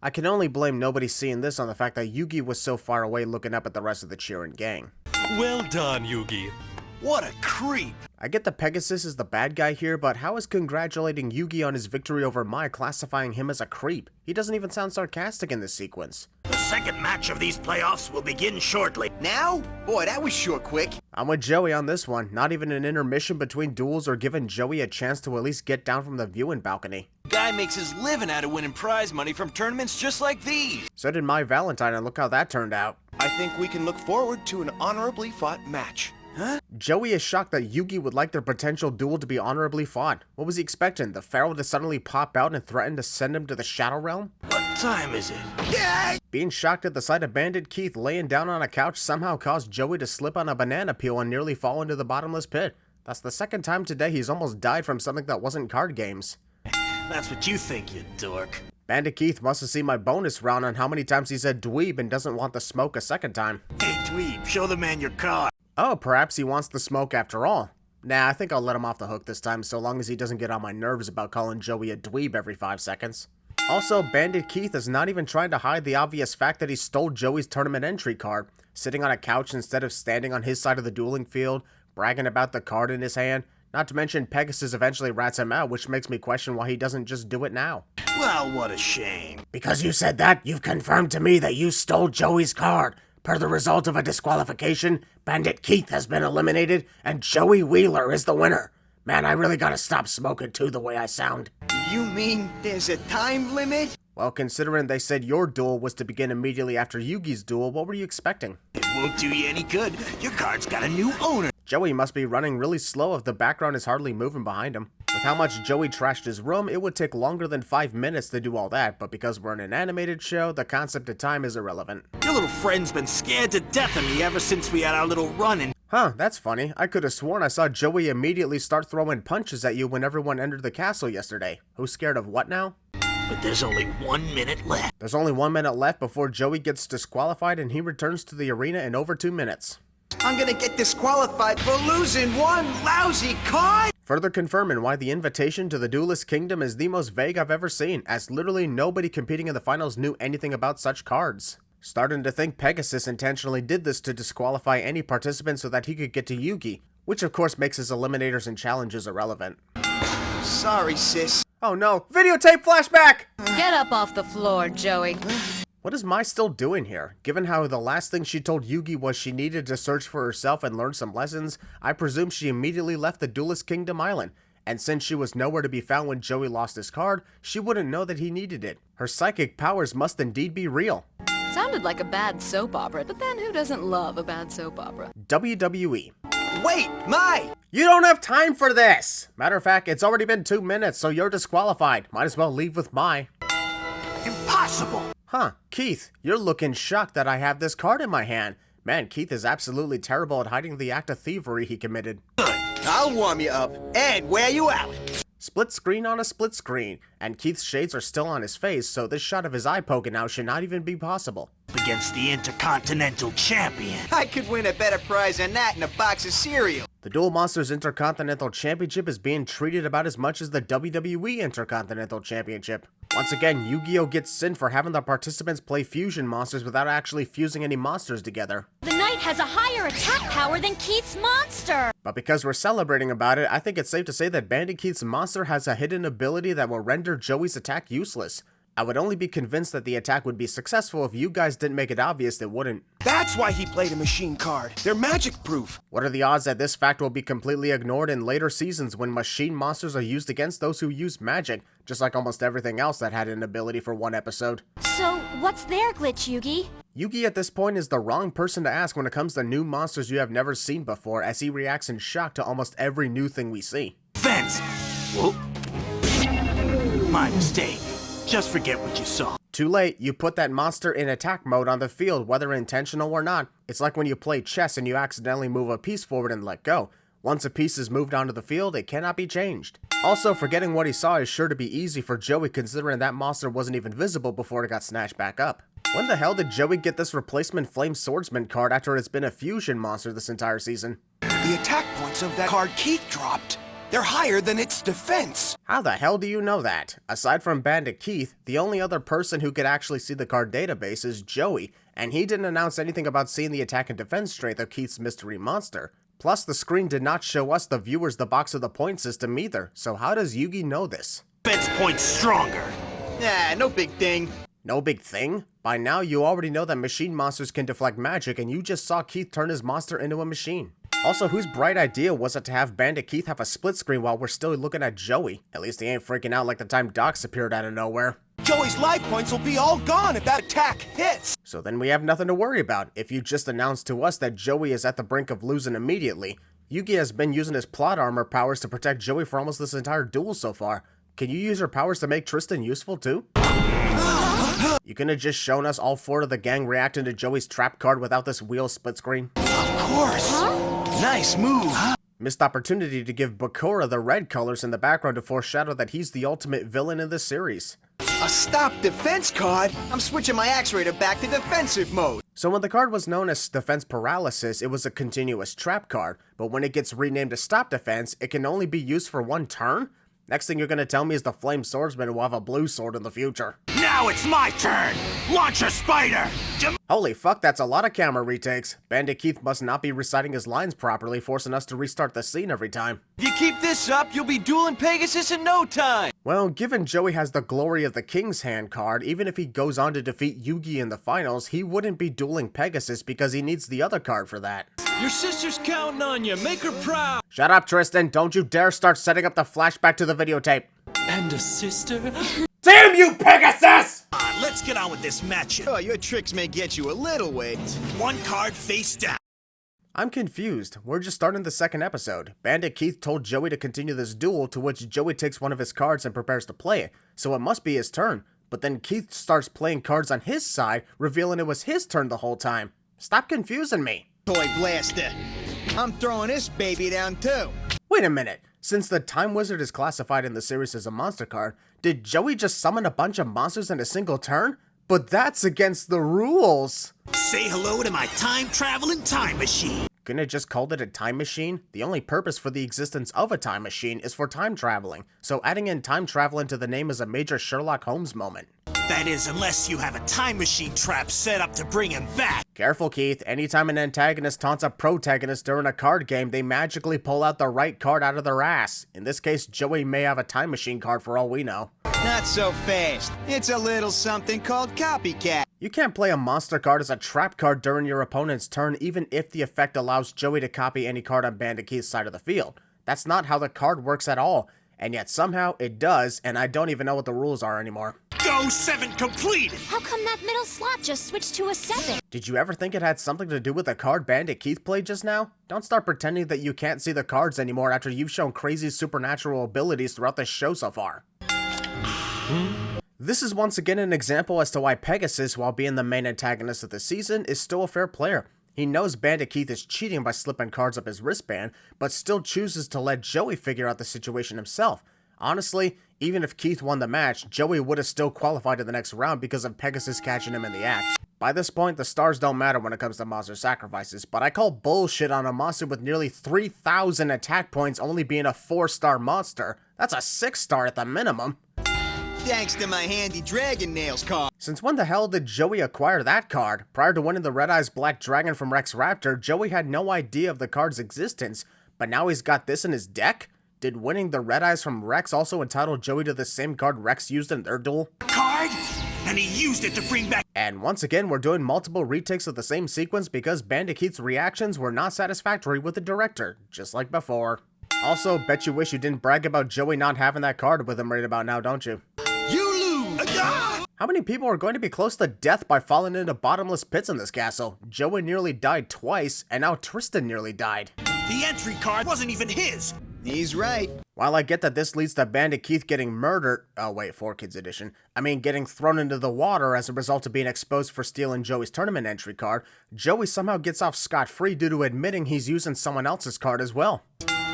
I can only blame nobody seeing this on the fact that Yugi was so far away looking up at the rest of the cheering gang. Well done, Yugi. What a creep! I get that Pegasus is the bad guy here, but how is congratulating Yugi on his victory over Mai classifying him as a creep? He doesn't even sound sarcastic in this sequence. The second match of these playoffs will begin shortly. Now? Boy, that was sure quick. I'm with Joey on this one. Not even an intermission between duels or giving Joey a chance to at least get down from the viewing balcony. Guy makes his living out of winning prize money from tournaments just like these. So did my Valentine, and look how that turned out. I think we can look forward to an honorably fought match. Huh? Joey is shocked that Yugi would like their potential duel to be honorably fought. What was he expecting? The Pharaoh to suddenly pop out and threaten to send him to the Shadow Realm? What time is it? Yeah! Being shocked at the sight of Bandit Keith laying down on a couch somehow caused Joey to slip on a banana peel and nearly fall into the bottomless pit. That's the second time today he's almost died from something that wasn't card games. That's what you think, you dork. Bandit Keith must have seen my bonus round on how many times he said dweeb and doesn't want the smoke a second time. Hey, dweeb, show the man your card. Oh, perhaps he wants the smoke after all. Nah, I think I'll let him off the hook this time so long as he doesn't get on my nerves about calling Joey a dweeb every 5 seconds. Also, Bandit Keith is not even trying to hide the obvious fact that he stole Joey's tournament entry card, sitting on a couch instead of standing on his side of the dueling field, bragging about the card in his hand. Not to mention Pegasus eventually rats him out, which makes me question why he doesn't just do it now. Well, what a shame. Because you said that, you've confirmed to me that you stole Joey's card. Per the result of a disqualification, Bandit Keith has been eliminated, and Joey Wheeler is the winner. Man, I really gotta stop smoking too the way I sound. You mean there's a time limit? Well, considering they said your duel was to begin immediately after Yugi's duel, what were you expecting? It won't do you any good. Your card's got a new owner. Joey must be running really slow if the background is hardly moving behind him. With how much Joey trashed his room, it would take longer than 5 minutes to do all that, but because we're in an animated show, the concept of time is irrelevant. Your little friend's been scared to death of me ever since we had our little run-in. Huh, that's funny. I could have sworn I saw Joey immediately start throwing punches at you when everyone entered the castle yesterday. Who's scared of what now? But there's only 1 minute left. There's only 1 minute left before Joey gets disqualified and he returns to the arena in over 2 minutes. I'm gonna get disqualified for losing one lousy card? Further confirming why the invitation to the Duelist Kingdom is the most vague I've ever seen, as literally nobody competing in the finals knew anything about such cards. Starting to think Pegasus intentionally did this to disqualify any participant so that he could get to Yugi, which of course makes his eliminators and challenges irrelevant. Sorry, sis. Oh no, videotape flashback! Get up off the floor, Joey. What is Mai still doing here? Given how the last thing she told Yugi was she needed to search for herself and learn some lessons, I presume she immediately left the Duelist Kingdom Island. And since she was nowhere to be found when Joey lost his card, she wouldn't know that he needed it. Her psychic powers must indeed be real. Sounded like a bad soap opera, but then who doesn't love a bad soap opera? WWE. Wait, Mai! You don't have time for this! Matter of fact, it's already been 2 minutes, so you're disqualified. Might as well leave with Mai. Impossible! Huh, Keith, you're looking shocked that I have this card in my hand. Man, Keith is absolutely terrible at hiding the act of thievery he committed. Good. I'll warm you up. And wear you out. Split screen on a split screen, and Keith's shades are still on his face, so this shot of his eye poking out should not even be possible. Against the Intercontinental Champion. I could win a better prize than that in a box of cereal. The Duel Monsters Intercontinental Championship is being treated about as much as the WWE Intercontinental Championship. Once again, Yu-Gi-Oh! Gets sinned for having the participants play fusion monsters without actually fusing any monsters together. The knight has a higher attack power than Keith's monster! But because we're celebrating about it, I think it's safe to say that Bandit Keith's monster has a hidden ability that will render Joey's attack useless. I would only be convinced that the attack would be successful if you guys didn't make it obvious it wouldn't. That's why he played a machine card. They're magic proof. What are the odds that this fact will be completely ignored in later seasons when machine monsters are used against those who use magic, just like almost everything else that had an ability for one episode? So, what's their glitch, Yugi? Yugi at this point is the wrong person to ask when it comes to new monsters you have never seen before, as he reacts in shock to almost every new thing we see. Fence! Whoop. My mistake. Just forget what you saw. Too late, you put that monster in attack mode on the field, whether intentional or not. It's like when you play chess and you accidentally move a piece forward and let go. Once a piece is moved onto the field, it cannot be changed. Also, forgetting what he saw is sure to be easy for Joey considering that monster wasn't even visible before it got snatched back up. When the hell did Joey get this replacement Flame Swordsman card after it's been a fusion monster this entire season? The attack points of that card Keith dropped. They're higher than its defense. How the hell do you know that? Aside from Bandit Keith, the only other person who could actually see the card database is Joey, and he didn't announce anything about seeing the attack and defense strength of Keith's mystery monster. Plus, the screen did not show us, the viewers, the box of the point system either, so how does Yugi know this? Defense points stronger. Nah, no big thing. No big thing? By now, you already know that machine monsters can deflect magic, and you just saw Keith turn his monster into a machine. Also, whose bright idea was it to have Bandit Keith have a split screen while we're still looking at Joey? At least he ain't freaking out like the time Docs appeared out of nowhere. Joey's life points will be all gone if that attack hits. So then we have nothing to worry about. If you just announced to us that Joey is at the brink of losing immediately, Yugi has been using his plot armor powers to protect Joey for almost this entire duel so far. Can you use her powers to make Tristan useful too? You couldn't have just shown us all 4 of the gang reacting to Joey's trap card without this wheel split screen? Of course. Nice move. Missed opportunity to give Bakura the red colors in the background to foreshadow that he's the ultimate villain in this series. A stop defense card? I'm switching my X-Rater back to defensive mode. So when the card was known as Defense Paralysis, it was a continuous trap card, but when it gets renamed to Stop Defense, it can only be used for 1 turn? Next thing you're gonna tell me is the Flame Swordsman will have a blue sword in the future. Now it's my turn. Launch a spider. Holy fuck, that's a lot of camera retakes. Bandit Keith must not be reciting his lines properly, forcing us to restart the scene every time. If you keep this up, you'll be dueling Pegasus in no time. Well, given Joey has the Glory of the King's Hand card, even if he goes on to defeat Yugi in the finals, he wouldn't be dueling Pegasus because he needs the other card for that. Your sister's counting on you. Make her proud. Shut up, Tristan. Don't you dare start setting up the flashback to the videotape. And a sister? Damn you, Pegasus! Let's get on with this match. Oh, your tricks may get you a little way. 1 card face down. I'm confused. We're just starting the 2nd episode. Bandit Keith told Joey to continue this duel, to which Joey takes one of his cards and prepares to play it, so it must be his turn. But then Keith starts playing cards on his side, revealing it was his turn the whole time. Stop confusing me. Toy blaster. I'm throwing this baby down too. Wait a minute. Since the Time Wizard is classified in the series as a monster card, did Joey just summon a bunch of monsters in a single turn? But that's against the rules. Say hello to my time-traveling time machine. Couldn't it just called it a time machine? The only purpose for the existence of a time machine is for time traveling, so adding in time travel into the name is a major Sherlock Holmes moment. That is, unless you have a time machine trap set up to bring him back. Careful, Keith. Anytime an antagonist taunts a protagonist during a card game, they magically pull out the right card out of their ass. In this case, Joey may have a time machine card for all we know. Not so fast. It's a little something called copycat. You can't play a monster card as a trap card during your opponent's turn, even if the effect allows Joey to copy any card on Bandit Keith's side of the field. That's not how the card works at all, and yet somehow it does, and I don't even know what the rules are anymore. Go 7 completed. How come that middle slot just switched to a 7? Did you ever think it had something to do with the card Bandit Keith played just now? Don't start pretending that you can't see the cards anymore after you've shown crazy supernatural abilities throughout this show so far. This is once again an example as to why Pegasus, while being the main antagonist of the season, is still a fair player. He knows Bandit Keith is cheating by slipping cards up his wristband, but still chooses to let Joey figure out the situation himself. Honestly, even if Keith won the match, Joey would have still qualified in the next round because of Pegasus catching him in the act. By this point, the stars don't matter when it comes to monster sacrifices, but I call bullshit on a monster with nearly 3,000 attack points only being a 4-star monster. That's a 6-star at the minimum. Thanks to my handy Dragon Nails card. Since when the hell did Joey acquire that card? Prior to winning the Red Eyes Black Dragon from Rex Raptor, Joey had no idea of the card's existence, but now he's got this in his deck? Did winning the Red Eyes from Rex also entitle Joey to the same card Rex used in their duel? Card? And he used it to bring back. And once again, we're doing multiple retakes of the same sequence because Bandit Keith's reactions were not satisfactory with the director, just like before. Also, bet you wish you didn't brag about Joey not having that card with him right about now, don't you? You lose! How many people are going to be close to death by falling into bottomless pits in this castle? Joey nearly died twice, and now Tristan nearly died. The entry card wasn't even his. He's right. While I get that this leads to Bandit Keith getting murdered, oh wait, 4Kids edition, getting thrown into the water as a result of being exposed for stealing Joey's tournament entry card, Joey somehow gets off scot-free due to admitting he's using someone else's card as well.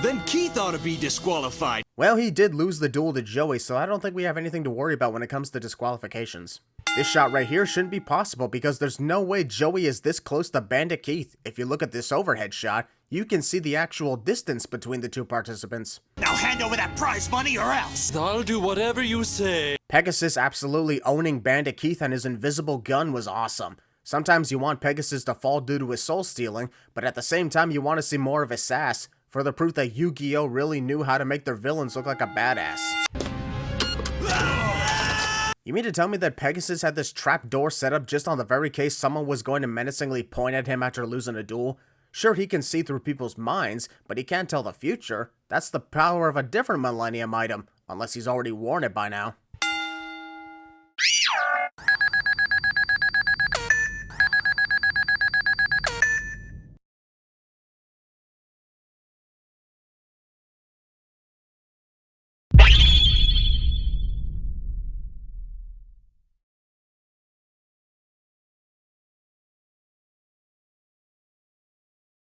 Then Keith ought to be disqualified. Well, he did lose the duel to Joey, so I don't think we have anything to worry about when it comes to disqualifications. This shot right here shouldn't be possible because there's no way Joey is this close to Bandit Keith. If you look at this overhead shot, You can see the actual distance between the two participants. Now hand over that prize money or else! I'll do whatever you say. Pegasus absolutely owning Bandit Keith and his invisible gun was awesome. Sometimes you want Pegasus to fall due to his soul stealing, but at the same time you want to see more of his sass, for the proof that Yu-Gi-Oh! Really knew how to make their villains look like a badass. You mean to tell me that Pegasus had this trap door set up just on the very case someone was going to menacingly point at him after losing a duel? Sure, he can see through people's minds, but he can't tell the future. That's the power of a different Millennium item, unless he's already worn it by now.